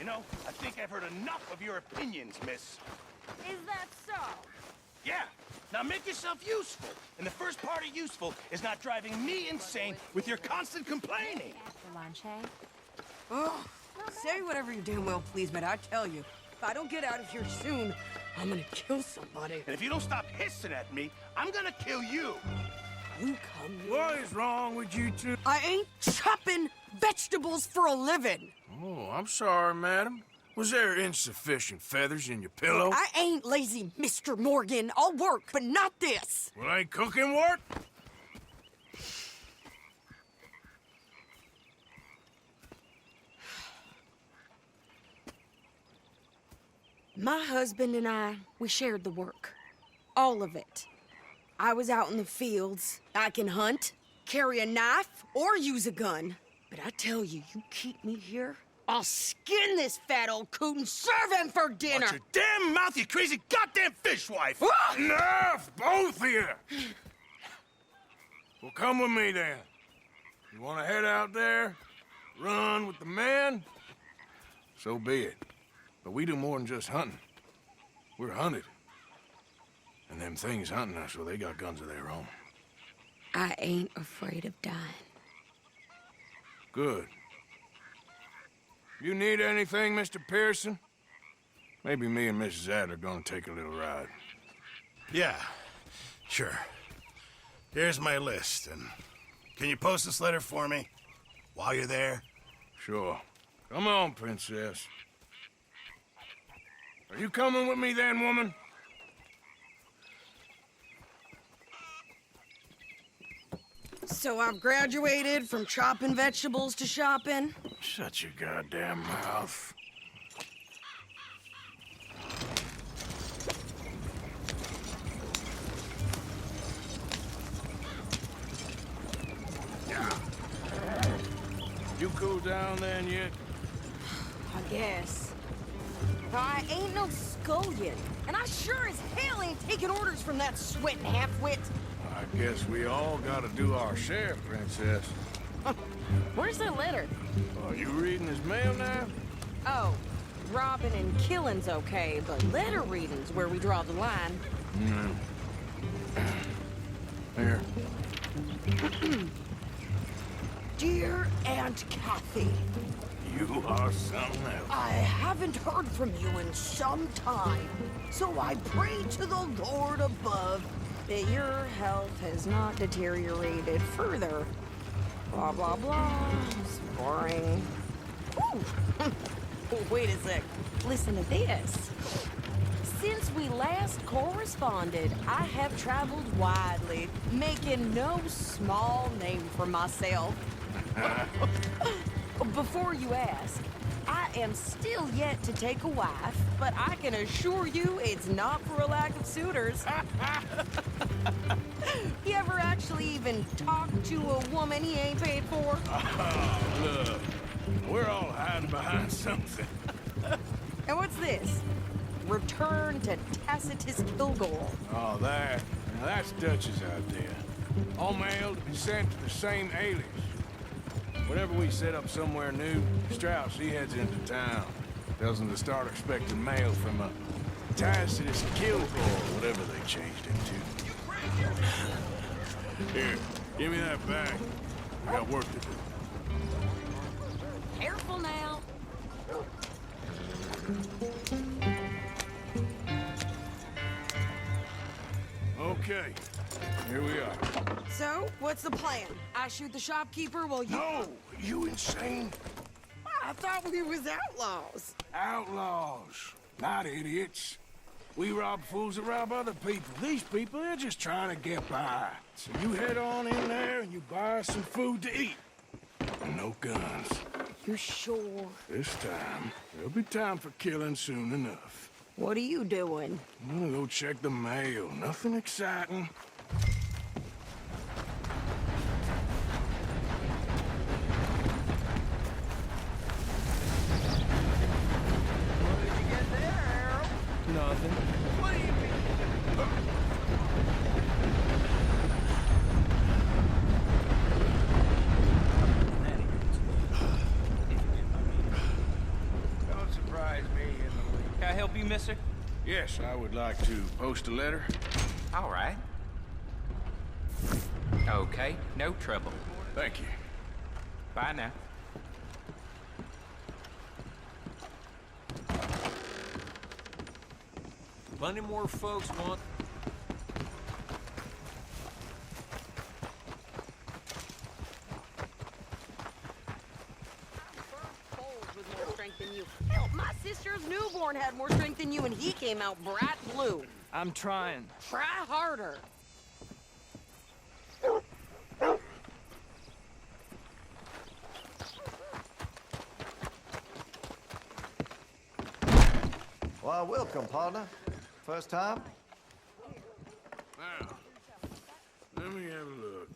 You know, I think I've heard enough of your opinions, miss. Is that so? Yeah. Now make yourself useful. And the first part of useful is not driving me insane with your constant complaining. After lunch, eh? Oh, say whatever you damn well please, but I tell you, if I don't get out of here soon, I'm gonna kill somebody. And if you don't stop hissing at me, I'm gonna kill you. You come here. What is wrong with you two? I ain't chopping vegetables for a living. Oh, I'm sorry, madam. Was there insufficient feathers in your pillow? I ain't lazy, Mr. Morgan. I'll work, but not this. Well, ain't cooking work? My husband and I, we shared the work. All of it. I was out in the fields. I can hunt, carry a knife, or use a gun. But I tell you, you keep me here, I'll skin this fat old coot and serve him for dinner. Watch your damn mouth, you crazy goddamn fishwife! Ah! Enough, both of you! Well, come with me, then. You want to head out there, run with the men? So be it. But we do more than just hunting. We're hunted. And them things hunting us, well, they got guns of their own. I ain't afraid of dying. Good. You need anything, Mr. Pearson? Maybe me and Mrs. Ad are gonna take a little ride. Yeah, sure. Here's my list, and can you post this letter for me while you're there? Sure. Come on, Princess. Are you coming with me then, woman? So I've graduated from chopping vegetables to shopping. Shut your goddamn mouth. Yeah. You cool down then yet? I guess. I ain't no scullion, and I sure as hell ain't taking orders from that sweating half-wit. I guess we all gotta do our share, Princess. Where's the letter? Are you reading his mail now? Oh, robbing and killing's okay, but letter reading's where we draw the line. Here. Dear Aunt Kathy, You are something else. I haven't heard from you in some time, so I pray to the Lord above That your health has not deteriorated further. Blah, blah, blah. It's boring. Ooh. Wait a sec. Listen to this. Since we last corresponded, I have traveled widely, making no small name for myself. Before you ask, I am still yet to take a wife, but I can assure you it's not for a lack of suitors. You ever actually even talk to a woman he ain't paid for? Oh, look. We're all hiding behind something. And what's this? Return to Tacitus Kilgore. Oh, that. Now that's Dutch's idea. All mail to be sent to the same alias. Whenever we set up somewhere new, Strauss, he heads into town. Tells them to start expecting mail from a Tacitus Kilgore, whatever they changed it to. Here, give me that bag. I got work to do. Careful now. Okay, here we are. So, what's the plan? I shoot the shopkeeper while you... No! You insane? I thought we was outlaws. Outlaws, not idiots. We rob fools that rob other people. These people, they're just trying to get by. So you head on in there and you buy us some food to eat. And no guns. You're sure? This time, there'll be time for killing soon enough. What are you doing? I'm gonna go check the mail. Nothing exciting. Nothing. What do you mean? Got some mister? Yes, I would like to post a letter. All right. Okay, no trouble. Thank you. Bye now. Plenty more folks want... With more strength than you. Hell, my sister's newborn had more strength than you, and he came out bright blue. I'm trying. Try harder. Well, welcome, partner. First time? Now, let me have a look.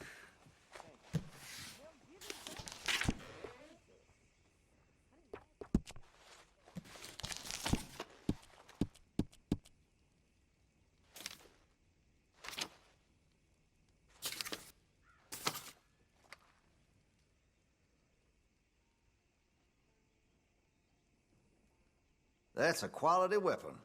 That's a quality weapon.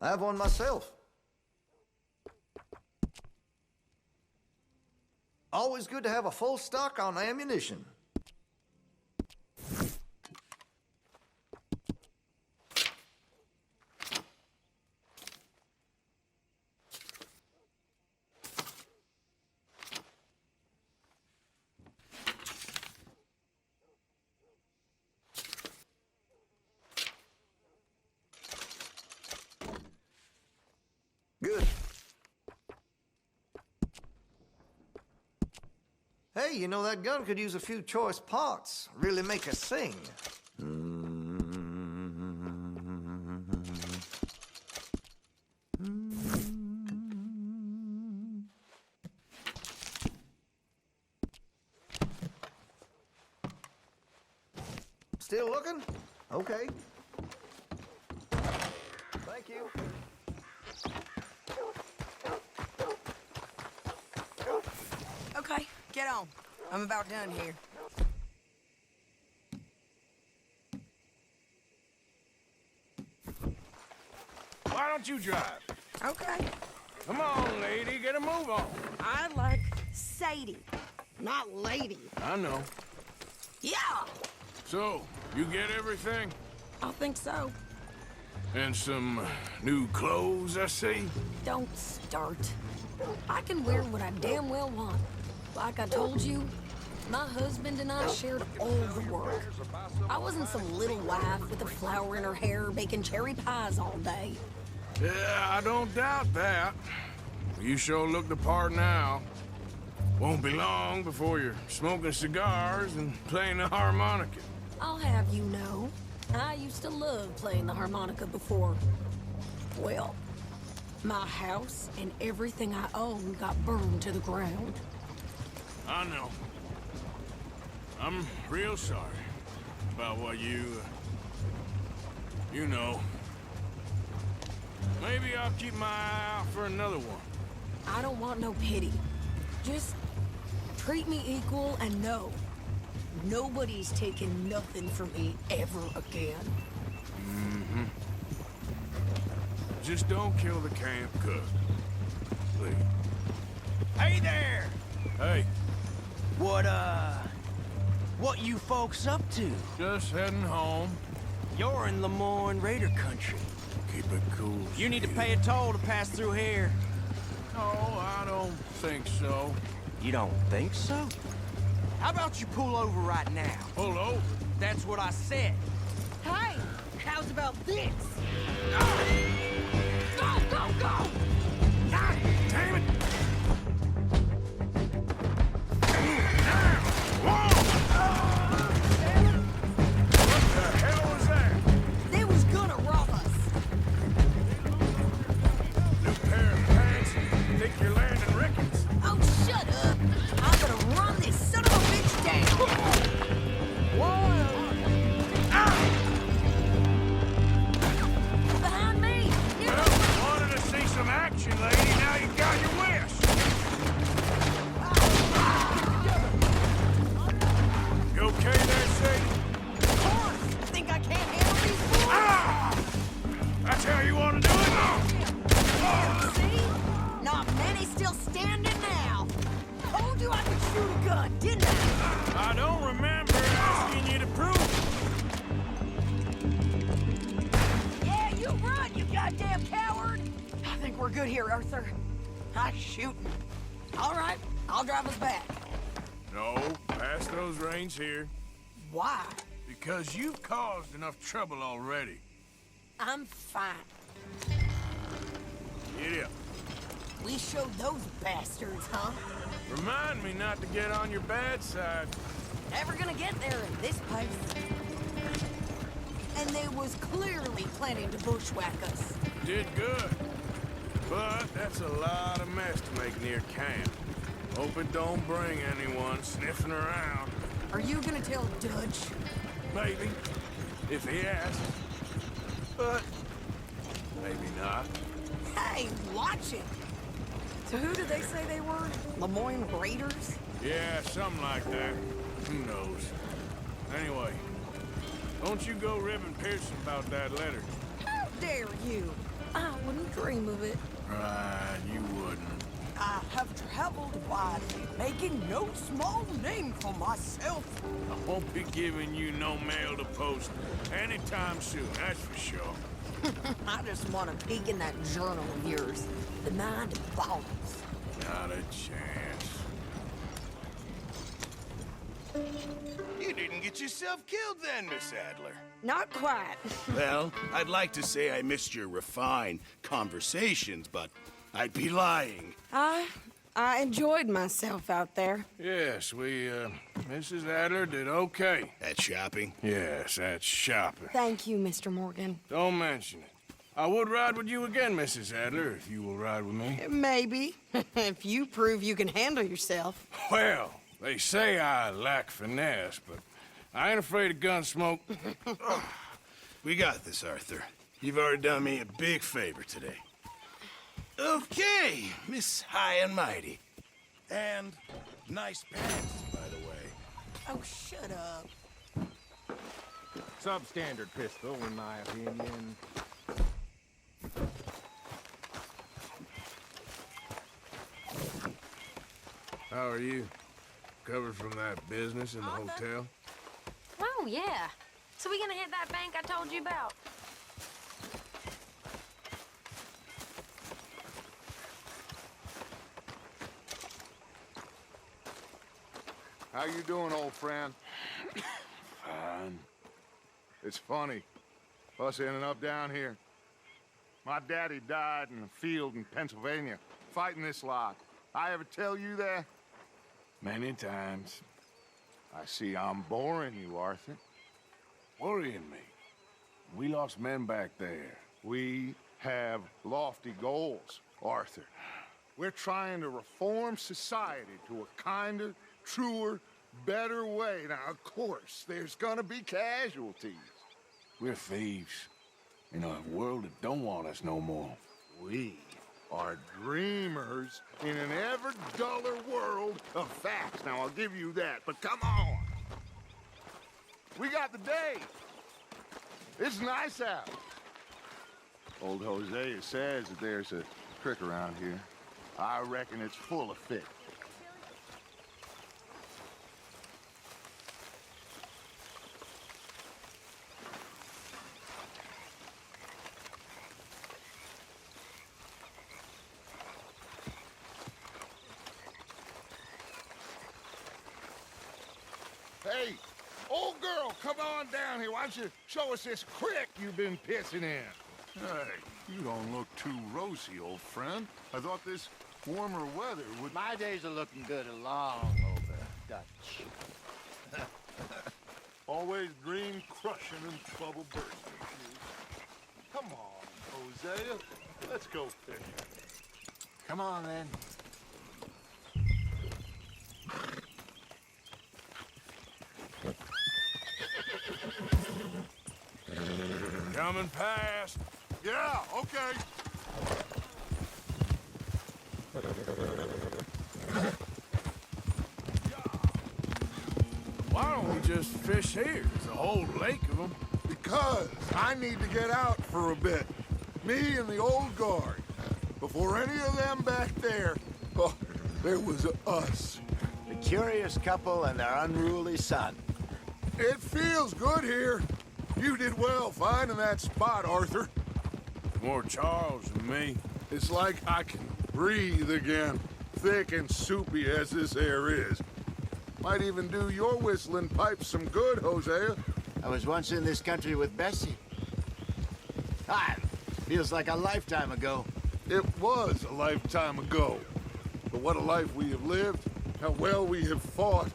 I have one myself. Always good to have a full stock on ammunition. Good. Hey, you know, that gun could use a few choice parts. Really make us sing. Still looking? Okay. Thank you. Okay, get on. I'm about done here. Why don't you drive? Okay. Come on, lady, get a move on. I like Sadie, not lady. I know. Yeah, So, you get everything? I think so. And some new clothes, I see? Don't start. I can wear what I damn well want. Like I told you, my husband and I shared all the work. I wasn't some little wife with a flower in her hair baking cherry pies all day. Yeah, I don't doubt that. You sure look the part now. Won't be long before you're smoking cigars and playing the harmonica. I'll have you know, I used to love playing the harmonica before. Well, my house and everything I owned got burned to the ground. I know. I'm real sorry about what you know. Maybe I'll keep my eye out for another one. I don't want no pity. Just treat me equal and know nobody's taking nothing from me ever again. Mm-hmm. Just don't kill the camp cook. Please. Hey there! Hey, What you folks up to? just heading home. You're in Lemoyne Raider country. Keep it cool. You need to sweetie. pay a toll to pass through here. No, I don't think so. You don't think so? How about you pull over right now? Pull over. That's what I said. Hey, how's about this? Go, go, go! God damn it! What the hell was that? They was gonna rob us. New pair of pants? Think you're landing Ricketts? Oh, shut up. I'm gonna run this son of a bitch down. Behind me. Well, wanted to see some action? Here, Arthur. Nice shooting. All right, I'll drive us back. No, pass those reins here. Why? Because you've caused enough trouble already. I'm fine. Giddy up. We showed those bastards, huh? Remind me not to get on your bad side. Never gonna get there in this place. And they was clearly planning to bushwhack us. Did good. But that's a lot of mess to make near camp. Hope it don't bring anyone sniffing around. Are you gonna tell Dutch? Maybe. If he asks. But maybe not. Hey, watch it! So who did they say they were? Lemoyne Raiders? Yeah, something like that. Who knows? Anyway, don't you go ribbing Pearson about that letter. How dare you? I wouldn't dream of it. Right, you wouldn't. I have traveled widely, making no small name for myself. I won't be giving you no mail to post anytime soon, that's for sure. I just want to peek in that journal of yours. The mind of bones. Not a chance. You didn't get yourself killed then, Miss Adler. Not quite. Well, I'd like to say I missed your refined conversations, but I'd be lying. I enjoyed myself out there. Yes, Mrs. Adler did okay. At shopping? Yes, that's shopping. Thank you, Mr. Morgan. Don't mention it. I would ride with you again, Mrs. Adler, if you will ride with me. Maybe. If you prove you can handle yourself. Well, they say I lack finesse, but I ain't afraid of gun smoke. We got this, Arthur. You've already done me a big favor today. Okay, Miss High and Mighty. And nice pants, by the way. Oh, shut up. Substandard pistol, in my opinion. How are you? Recovered from that business in the hotel? Oh, yeah. So we gonna hit that bank I told you about? How you doing, old friend? Fine. It's funny, us ending up down here. My daddy died in a field in Pennsylvania, fighting this lot. I ever tell you that? Many times. I see I'm boring you, Arthur. Worrying me. We lost men back there. We have lofty goals, Arthur. We're trying to reform society to a kinder, truer, better way. Now, of course, there's gonna be casualties. We're thieves. In a world that don't want us no more. We are dreamers in an ever duller world of facts. Now, I'll give you that, but come on. We got the day. It's nice out. Old Hosea says that there's a creek around here. I reckon it's full of fish. Hey, old girl, come on down here. Why don't you show us this creek you've been pissing in? Hey, you don't look too rosy, old friend. I thought this warmer weather would... My days are looking good along over, Dutch. Always dream crushing and trouble bursting. Come on, Hosea. Let's go fishing. Come on, then. Coming past. Yeah, okay. Why don't we just fish here? There's a whole lake of them. Because I need to get out for a bit. Me and the old guard. Before any of them back there, oh, there was us. The curious couple and their unruly son. It feels good here. You did well finding that spot, Arthur. More Charles than me. It's like I can breathe again, thick and soupy as this air is. Might even do your whistling pipes some good, Hosea. I was once in this country with Bessie. Feels like a lifetime ago. It was a lifetime ago. But what a life we have lived, how well we have fought,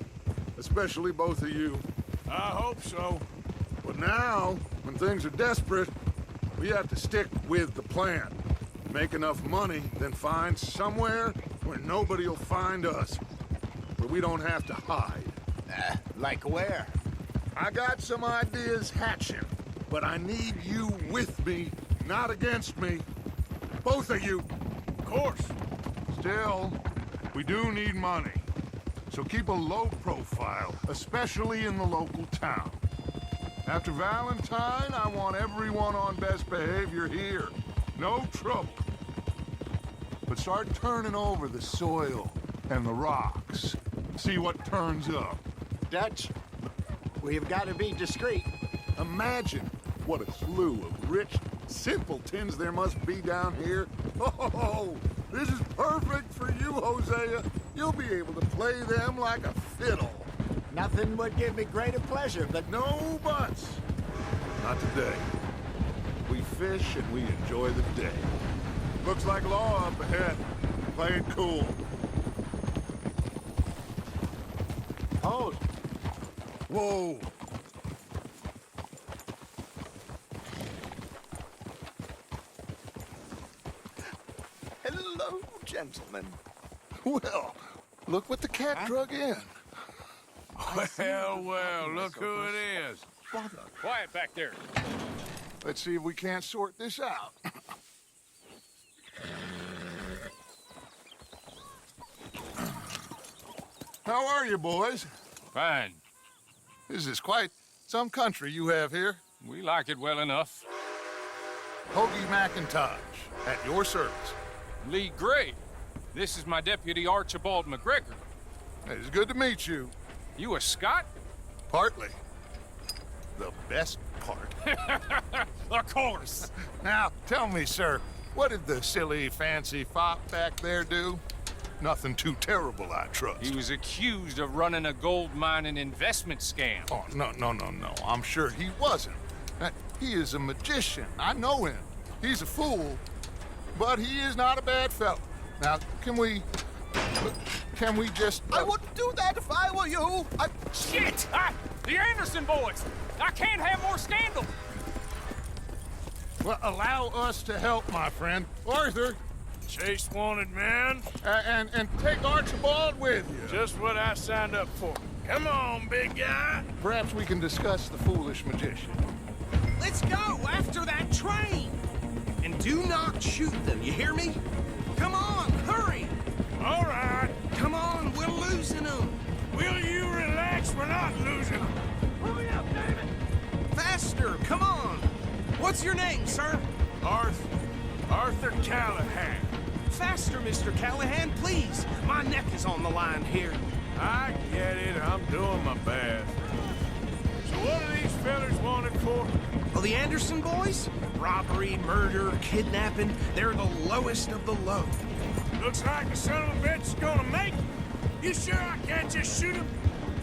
especially both of you. I hope so. But now, when things are desperate, we have to stick with the plan. Make enough money, then find somewhere where nobody will find us. Where we don't have to hide. Like where? I got some ideas hatching, but I need you with me, not against me. Both of you. Of course. Still, we do need money. So keep a low profile, especially in the local town. After Valentine, I want everyone on best behavior here. No trouble. But start turning over the soil and the rocks. See what turns up. Dutch, we've got to be discreet. Imagine what a slew of rich simpletons there must be down here. Oh, this is perfect for you, Hosea. You'll be able to play them like a fiddle. Nothing would give me greater pleasure, but No buts. Not today. We fish and we enjoy the day. Looks like law up ahead. Playing cool. hold. Whoa. Hello, gentlemen. Well, look what the cat drug in. Well, look who it is. Quiet back there. Let's see if we can't sort this out. How are you, boys? Fine. This is quite some country you have here. We like it well enough. Hoagie McIntosh, at your service. Lee Gray. This is my deputy, Archibald McGregor. It's good to meet you. You a Scot? Partly. The best part. Of course. Now, tell me, sir, what did the silly, fancy fop back there do? Nothing too terrible, I trust. He was accused of running a gold mining investment scam. Oh, no. I'm sure he wasn't. He is a magician. I know him. He's a fool, but he is not a bad fellow. Now, can we just... I wouldn't do that if I were you. Shit! The Anderson boys! I can't have more scandal! Well, allow us to help, my friend. Arthur. Chase wanted man. And take Archibald with you. Just what I signed up for. Come on, big guy. Perhaps we can discuss the foolish magician. Let's go after that train. And do not shoot them, you hear me? Come on, hurry. All right. Come on, we're losing them. Will you relax? We're not losing them. Hurry up, David. Faster, come on. What's your name, sir? Arthur Callahan. Faster, Mr. Callahan, please. My neck is on the line here. I get it. I'm doing my best. So what are these fellas wanted for? Oh, the Anderson boys? Robbery, murder, kidnapping. They're the lowest of the low. Looks like the son of a bitch is gonna make it. You sure I can't just shoot him?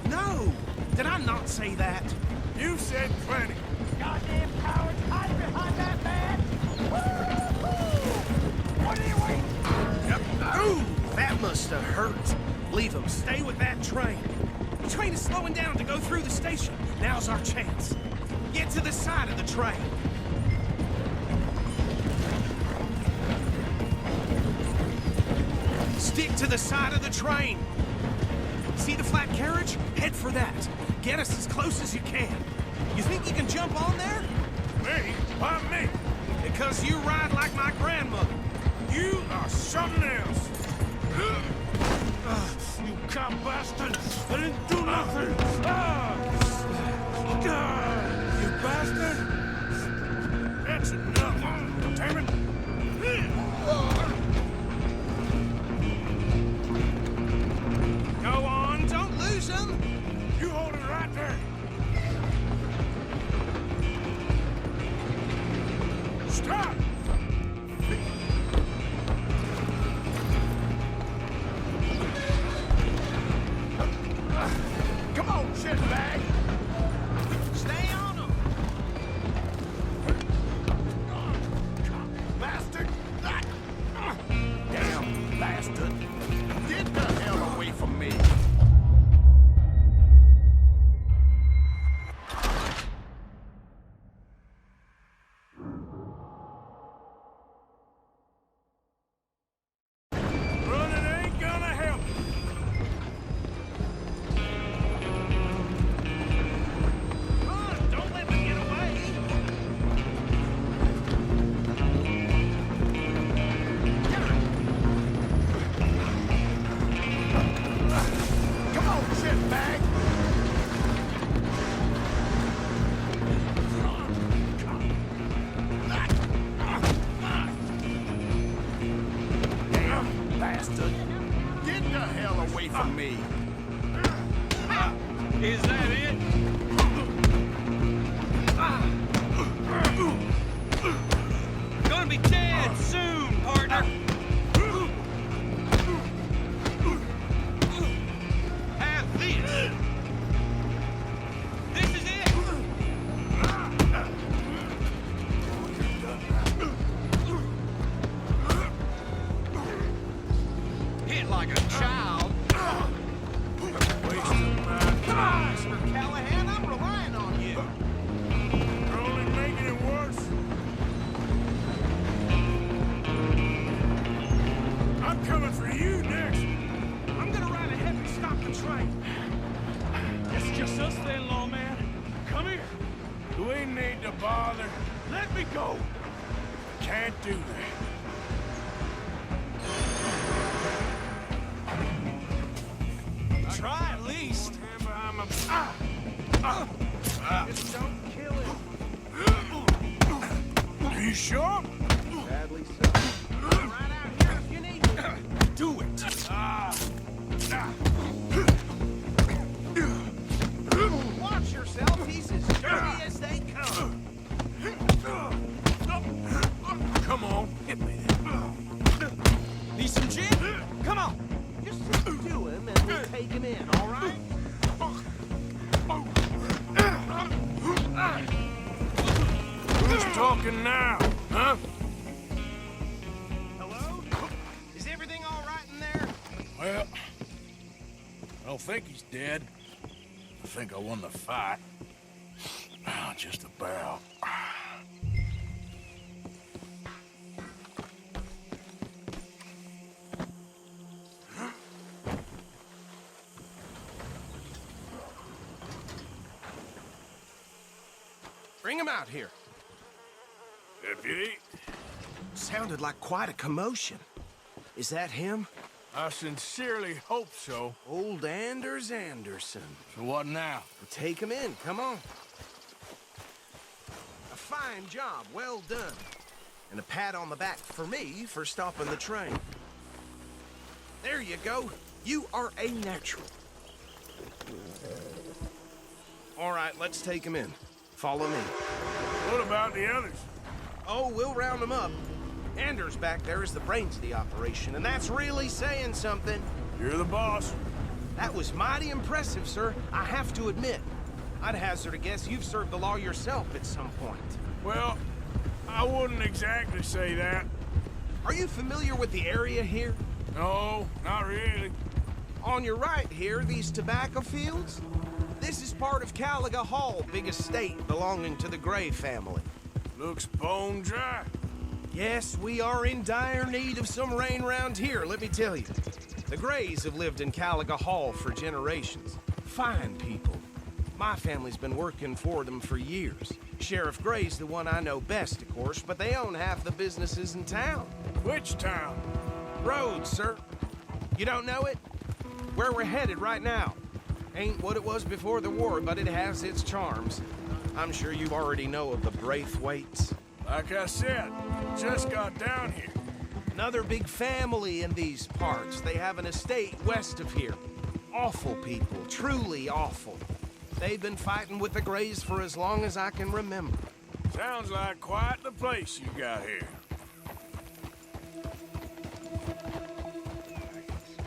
No. Did I not say that? You said plenty. Goddamn cowards, hide behind that man! What are you waiting? Ooh, that must have hurt. Leave them. Stay with that train. The train is slowing down to go through the station. Now's our chance. Get to the side of the train. Stick to the side of the train. See the flat carriage? Head for that. Get us as close as you can. You think you can jump on there? Me? Why me? Because you ride like my grandmother. You are something else. You cop bastard! I didn't do nothing! You bastard! That's enough! Damn it! Go on, don't lose them! You hold it right there! Stop! bastard! Get the hell away from me! Running ain't gonna help. Run! Don't let them get away! Come on, shitbag! Damn bastard! Get the hell away from me! Is that it? Gonna be dead soon, partner. Have this. This is it. Hit like a child. Wasting my time. Mr. Callahan, I'm relying on you. You're only making it worse. I'm coming for you next. I'm gonna ride ahead and stop the train. It's just us then, lawman. Come here. We need to bother. Let me go. Can't do that. Try at least. Just don't kill him. Are you sure? Sadly so. Right out here if you need me. Do it. Watch yourself. He's as dirty as they come. Come on, hit me then. Need some gin? Come on. Just sit to him and we'll take him in, all right? Who's talking now, huh? Hello? Is everything all right in there? Well, I don't think he's dead. I think I won the fight. Just about. Bring him out here. Deputy, Sounded like quite a commotion. Is that him? I sincerely hope so. Old Anders Anderson. So what now? Take him in, come on. A fine job, well done. And a pat on the back for me for stopping the train. There you go. You are a natural. All right, let's take him in. Follow me. What about the others? Oh, we'll round them up. Anders back there is the brains of the operation, and that's really saying something. You're the boss. That was mighty impressive, sir. I have to admit. I'd hazard a guess you've served the law yourself at some point. Well, I wouldn't exactly say that. Are you familiar with the area here? No, not really. On your right here, these tobacco fields? This is part of Caliga Hall, big estate belonging to the Gray family. Looks bone dry. Yes, we are in dire need of some rain round here, let me tell you. The Grays have lived in Caliga Hall for generations. Fine people. My family's been working for them for years. Sheriff Gray's the one I know best, of course, but they own half the businesses in town. Which town? Rhodes, sir. You don't know it? Where we're headed right now. Ain't what it was before the war, but it has its charms. I'm sure you already know of the Braithwaites. Like I said, just got down here. Another big family in these parts. They have an estate west of here. Awful people, truly awful. They've been fighting with the Grays for as long as I can remember. Sounds like quite the place you got here.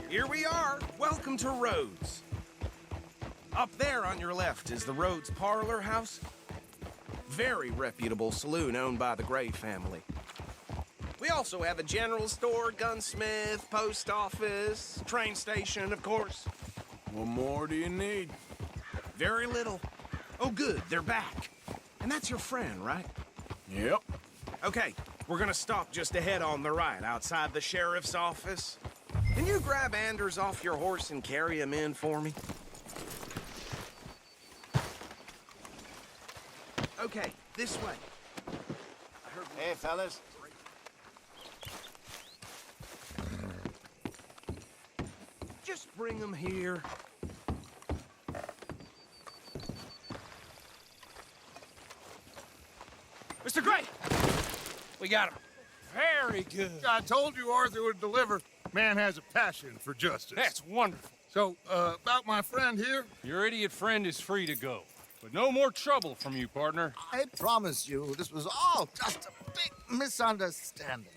Here we are. Welcome to Rhodes. Up there on your left is the Rhodes Parlor House. Very reputable saloon owned by the Gray family. We also have a general store, gunsmith, post office, train station, of course. What more do you need? Very little. Oh, good, they're back. And that's your friend, right? Yep. Okay, we're gonna stop just ahead on the right, outside the sheriff's office. Can you grab Anders off your horse and carry him in for me? Okay, this way. Hey, fellas. Just bring him here. Mr. Gray! We got him. Very good. I told you Arthur would deliver. Man has a passion for justice. That's wonderful. So, about my friend here? Your idiot friend is free to go. But no more trouble from you, partner. I promise you, this was all just a big misunderstanding.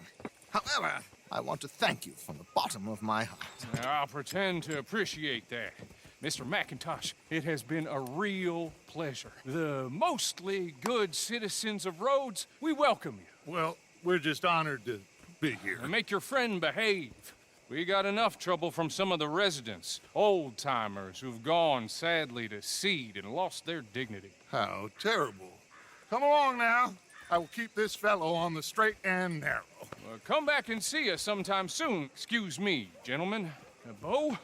However, I want to thank you from the bottom of my heart. I'll pretend to appreciate that. Mr. McIntosh, it has been a real pleasure. The mostly good citizens of Rhodes, we welcome you. Well, we're just honored to be here. And make your friend behave. We got enough trouble from some of the residents, old-timers who've gone, sadly, to seed and lost their dignity. How terrible. Come along now. I will keep this fellow on the straight and narrow. Well, come back and see us sometime soon. Excuse me, gentlemen. Bo,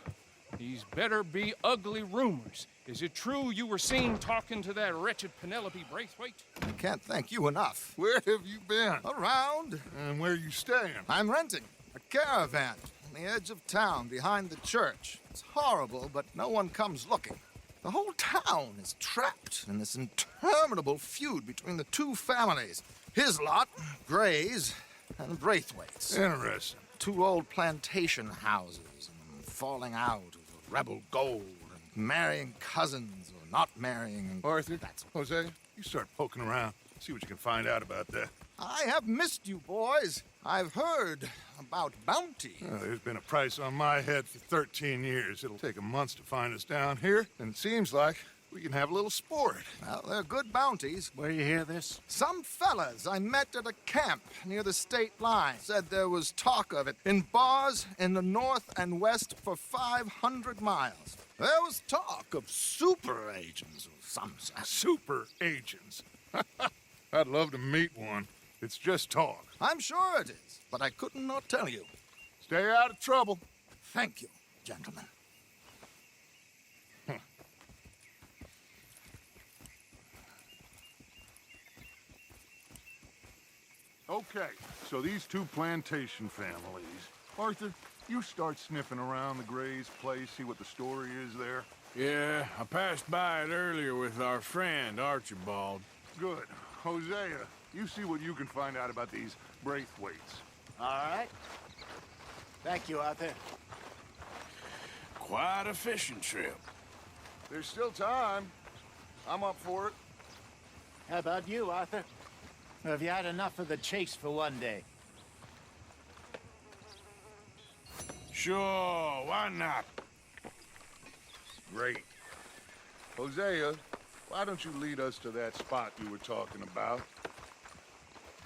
these better be ugly rumors. Is it true you were seen talking to that wretched Penelope Braithwaite? I can't thank you enough. Where have you been? Around. And where are you staying? I'm renting a caravan on the edge of town behind the church. It's horrible, but no one comes looking. The whole town is trapped in this interminable feud between the two families. His lot, Gray's, and Braithwaite's. Interesting. Two old plantation houses, and falling out over rebel gold, and marrying cousins or not marrying. And Arthur, Jose, you start poking around. See what you can find out about that. I have missed you, boys. I've heard about bounty. There's been a price on my head for 13 years. It'll take a month to find us down here, and it seems like we can have a little sport. Well, they're good bounties. Where you hear this? Some fellas I met at a camp near the state line said there was talk of it in bars in the north and west for 500 miles. There was talk of super agents of some sort. Super agents. I'd love to meet one. It's just talk. I'm sure it is, but I couldn't not tell you. Stay out of trouble. Thank you, gentlemen. Okay, so these two plantation families. Arthur, you start sniffing around the Gray's place, see what the story is there. Yeah, I passed by it earlier with our friend, Archibald. Good. Hosea, you see what you can find out about these Braithwaites. All right. Thank you, Arthur. Quite a fishing trip. There's still time. I'm up for it. How about you, Arthur? Or have you had enough of the chase for one day? Sure, why not? Great. Hosea, why don't you lead us to that spot you were talking about?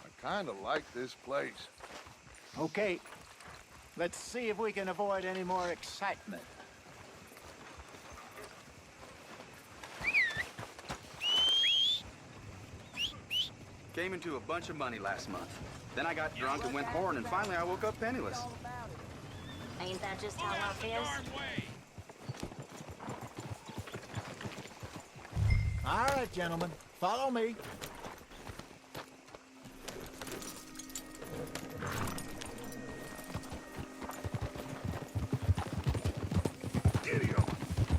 I kind of like this place. Okay. Let's see if we can avoid any more excitement. Came into a bunch of money last month. Then I got drunk and went horn, and finally I woke up penniless. Ain't that just how life is? All right, gentlemen. Follow me.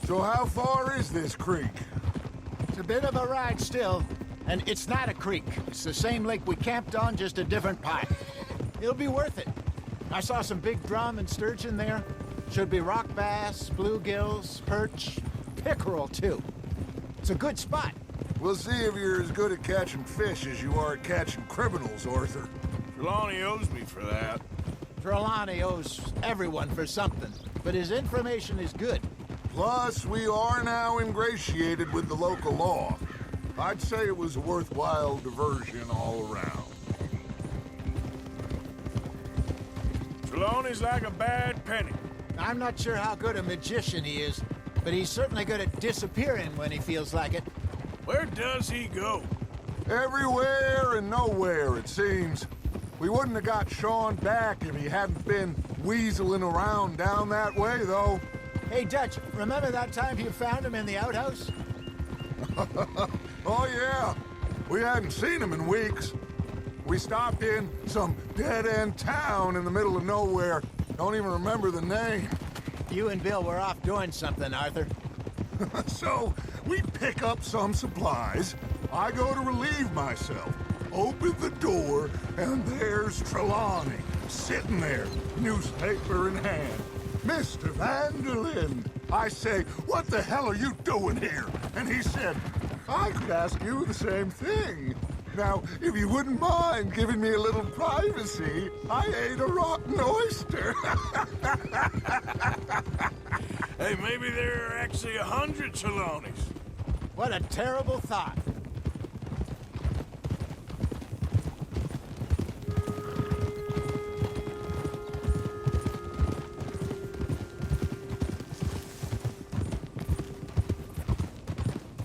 So how far is this creek? It's a bit of a ride still, and it's not a creek. It's the same lake we camped on, just a different part. It'll be worth it. I saw some big drum and sturgeon there. Should be rock bass, bluegills, perch, pickerel, too. It's a good spot. We'll see if you're as good at catching fish as you are at catching criminals, Arthur. Trelawney owes me for that. Trelawney owes everyone for something, but his information is good. Plus, we are now ingratiated with the local law. I'd say it was a worthwhile diversion all around. Trelawney's like a bad penny. I'm not sure how good a magician he is, but he's certainly good at disappearing when he feels like it. Where does he go? Everywhere and nowhere, it seems. We wouldn't have got Sean back if he hadn't been weaseling around down that way, though. Hey, Dutch, remember that time you found him in the outhouse? Oh, yeah. We hadn't seen him in weeks. We stopped in some dead-end town in the middle of nowhere. Don't even remember the name. You and Bill were off doing something, Arthur. So, we pick up some supplies. I go to relieve myself. Open the door, and there's Trelawney, sitting there, newspaper in hand. Mr. Vanderlyn. I say, what the hell are you doing here? And he said, I could ask you the same thing. Now, if you wouldn't mind giving me a little privacy, I ate a rotten oyster. Hey, maybe there are actually 100 Trelawneys. What a terrible thought.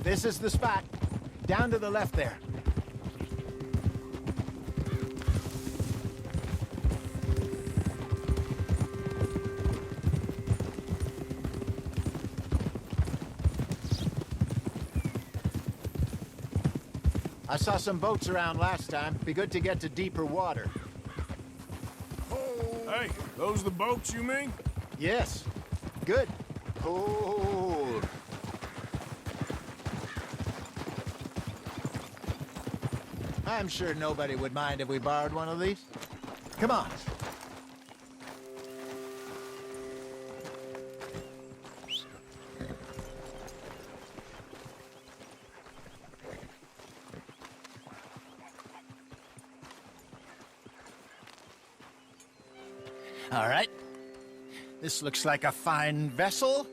This is the spot. Down to the left there. I saw some boats around last time. Be good to get to deeper water. Hey, those the boats you mean? Yes. Good. Oh. I'm sure nobody would mind if we borrowed one of these. Come on. All right. This looks like a fine vessel.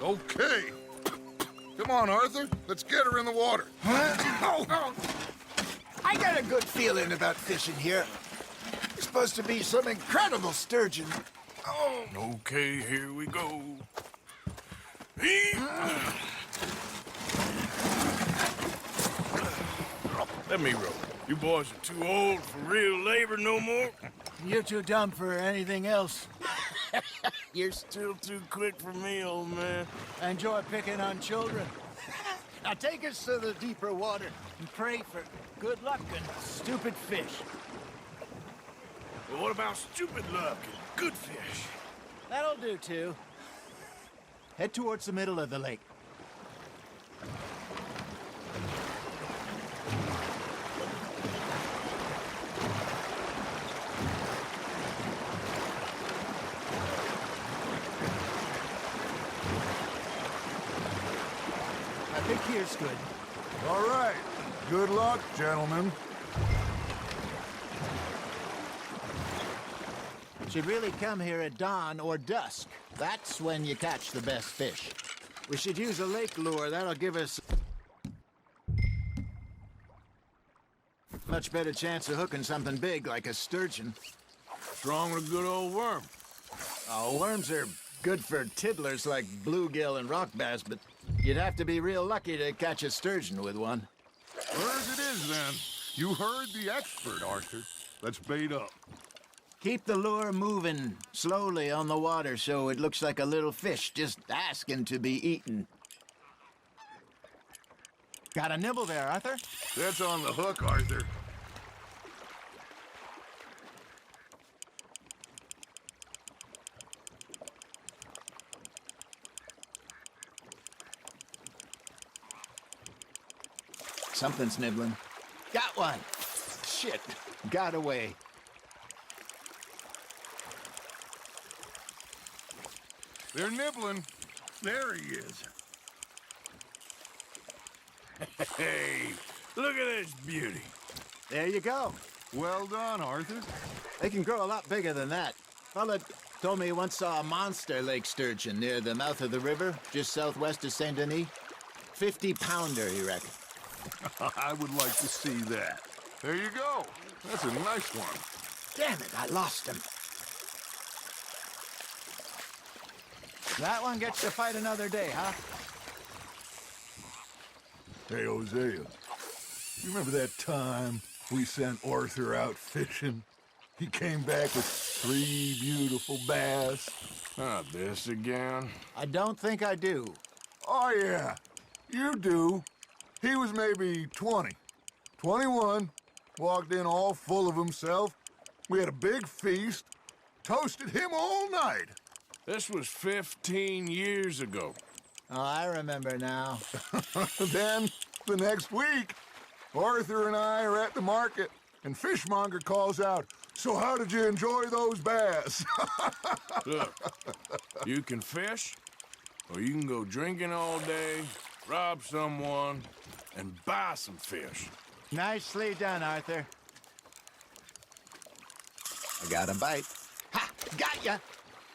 Okay. Come on, Arthur. Let's get her in the water. I got a good feeling about fishing here. It's supposed to be some incredible sturgeon. Oh. Okay, here we go. Let me row. You boys are too old for real labor no more. You're too dumb for anything else. You're still too quick for me, old man. I enjoy picking on children. Now take us to the deeper water and pray for good luck and stupid fish. Well, what about stupid luck and good fish? That'll do, too. Head towards the middle of the lake. I think here's good. All right. Good luck, gentlemen. Should really come here at dawn or dusk. That's when you catch the best fish. We should use a lake lure. That'll give us much better chance of hooking something big like a sturgeon. What's wrong with a good old worm? Oh, worms are good for tiddlers like bluegill and rock bass, but you'd have to be real lucky to catch a sturgeon with one. Where's it is, then? You heard the expert, Arthur. Let's bait up. Keep the lure moving slowly on the water so it looks like a little fish just asking to be eaten. Got a nibble there, Arthur? That's on the hook, Arthur. Something's nibbling. Got one. Shit. Got away. They're nibbling. There he is. Hey, look at this beauty. There you go. Well done, Arthur. They can grow a lot bigger than that. Fella told me he once saw a monster lake sturgeon near the mouth of the river, just southwest of Saint Denis. 50-pounder, he reckoned. I would like to see that. There you go. That's a nice one. Damn it, I lost him. That one gets to fight another day, huh? Hey, Hosea. You remember that time we sent Arthur out fishing? He came back with 3 beautiful bass. Not this again. I don't think I do. Oh, yeah. You do. He was maybe 20. 21. Walked in all full of himself. We had a big feast. Toasted him all night. This was 15 years ago. Oh, I remember now. Then, the next week, Arthur and I are at the market, and Fishmonger calls out, "So how did you enjoy those bass?" Look, you can fish, or you can go drinking all day, rob someone, and buy some fish. Nicely done, Arthur. I got a bite. Ha! Got ya!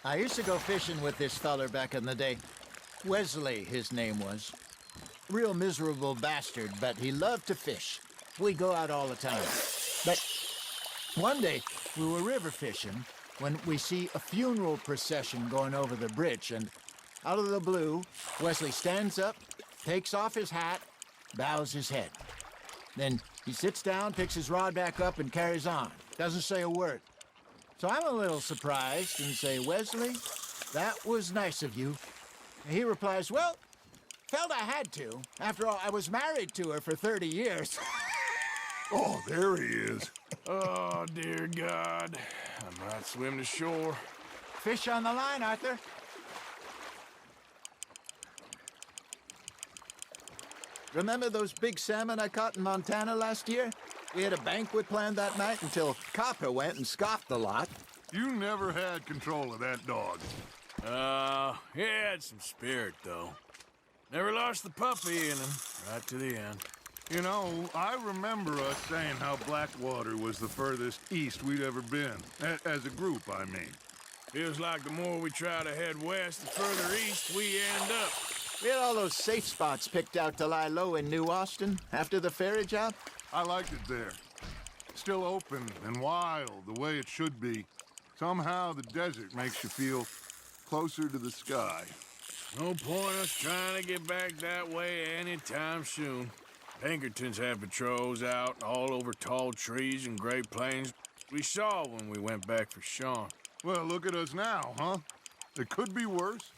I used to go fishing with this feller back in the day. Wesley, his name was. Real miserable bastard, but he loved to fish. We go out all the time. But one day, we were river fishing when we see a funeral procession going over the bridge, and out of the blue, Wesley stands up, takes off his hat, bows his head. Then he sits down, picks his rod back up, and carries on. Doesn't say a word. So I'm a little surprised and say, "Wesley, that was nice of you." And he replies, "Well, felt I had to. After all, I was married to her for 30 years. Oh, there he is. Oh, dear God. I might swim to shore. Fish on the line, Arthur. Remember those big salmon I caught in Montana last year? We had a banquet planned that night until Copper went and scoffed the lot. You never had control of that dog. He had some spirit, though. Never lost the puppy in him, right to the end. You know, I remember us saying how Blackwater was the furthest east we'd ever been. As a group, I mean. Feels like the more we try to head west, the further east we end up. We had all those safe spots picked out to lie low in New Austin after the ferry job. I liked it there. Still open and wild, the way it should be. Somehow the desert makes you feel closer to the sky. No point us trying to get back that way anytime soon. Pinkertons had patrols out all over tall trees and Great Plains. We saw when we went back for Sean. Well, look at us now, huh? It could be worse.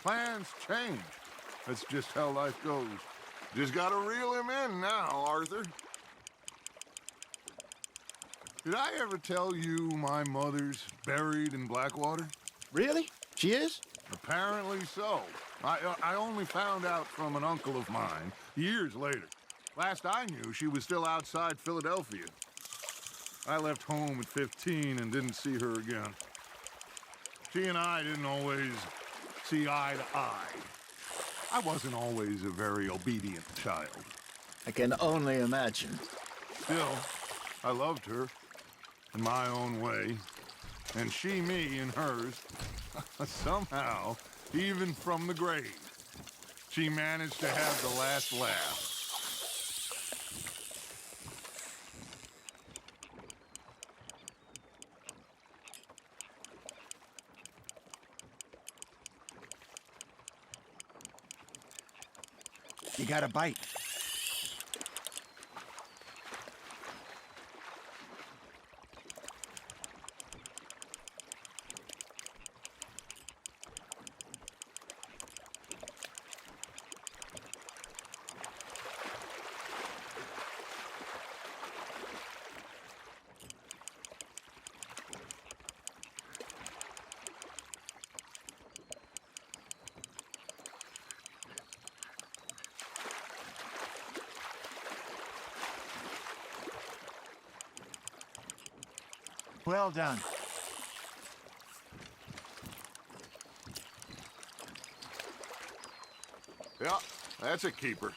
Plans change. That's just how life goes. Just gotta reel him in now, Arthur. Did I ever tell you my mother's buried in Blackwater? Really? She is? Apparently so. I only found out from an uncle of mine years later. Last I knew, she was still outside Philadelphia. I left home at 15 and didn't see her again. She and I didn't always see eye to eye. I wasn't always a very obedient child. I can only imagine. Still, I loved her in my own way, and she me in hers. Somehow, even from the grave, she managed to have the last laugh. You got a bite. Well done. Yeah, that's a keeper.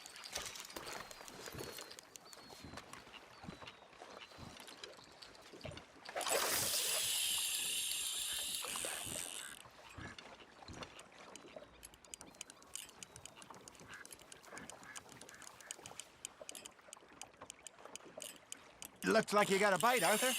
Looks like you got a bite, Arthur.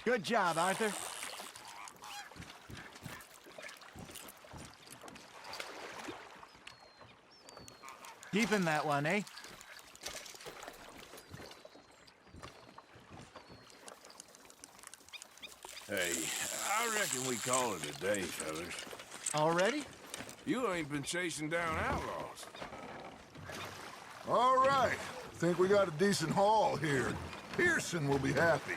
Good job, Arthur. Keeping that one, eh? Hey, I reckon we call it a day, fellas. Already? You ain't been chasing down outlaws. All right. Think we got a decent haul here. Pearson will be happy.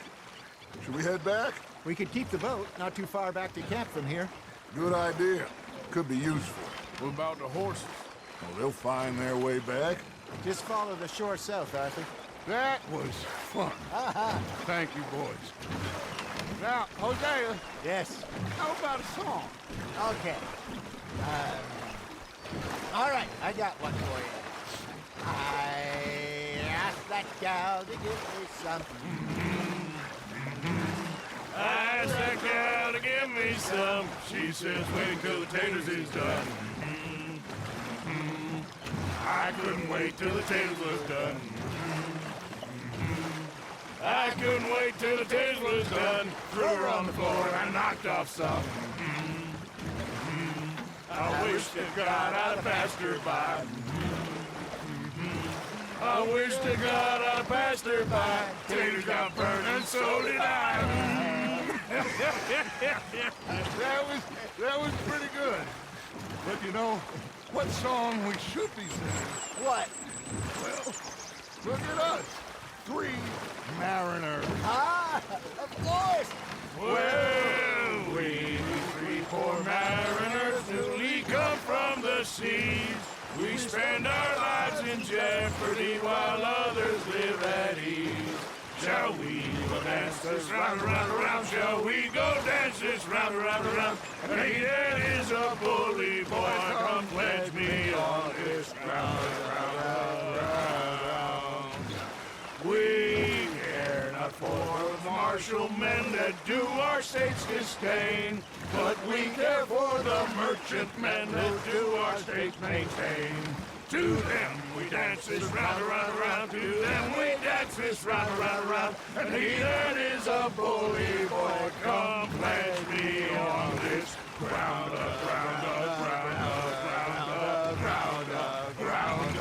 Should we head back? We could keep the boat not too far back to camp from here. Good idea. Could be useful. What about the horses? Well, they'll find their way back. Just follow the shore south, Arthur. That was fun. Thank you, boys. Now, Hosea, Yes. how about a song? Okay. All right, I got one for you. I asked that gal to give me some. I asked that gal to give me some. She says wait till the taters is done. I couldn't wait till the taters was done. I couldn't wait till the taters was done. Threw her on the floor and I knocked off some. I wish to God I'd have passed her by. I wish to God I'd have passed her by. Taters got burned and so did I. That was pretty good. But you know, what song we should be singing? What? Well, look at us. 3 mariners. Ah, of course. Well, we 3 poor mariners newly come from the seas. We spend our lives in jeopardy while others live at ease. Shall we go dance this round, around, around? Shall we go dance this round, around, around? And he that is a bully boy, come pledge me on this ground, round. We care not for the martial men that do our states disdain, but we care for the merchant men that do our states maintain. To them we dance this round, around, around. To them we dance this round, around, around. And he that is a bully boy, come pledge me on this ground, ground, ground, ground, ground, ground, ground.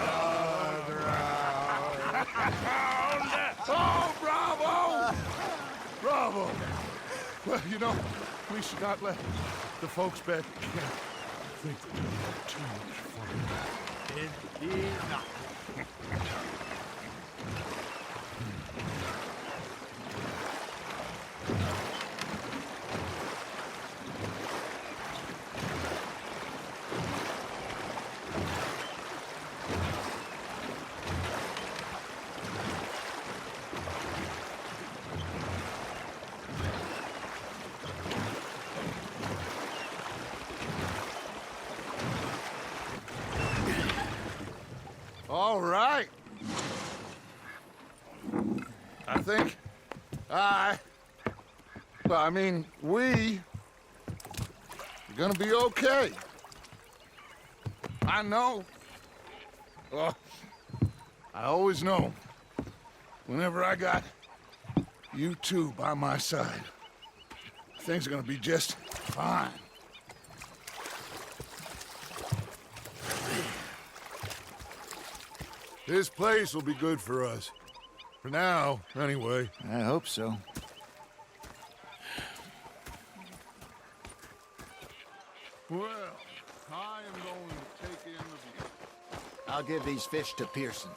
Oh, bravo! Bravo! Well, you know, we should not let the folks back at camp think that we had too much fun. Indeed not. All right. I think we are gonna be okay. I know. Well, I always know. Whenever I got you two by my side, things are gonna be just fine. This place will be good for us. For now, anyway. I hope so. Well, I am going to take in the view. I'll give these fish to Pearson.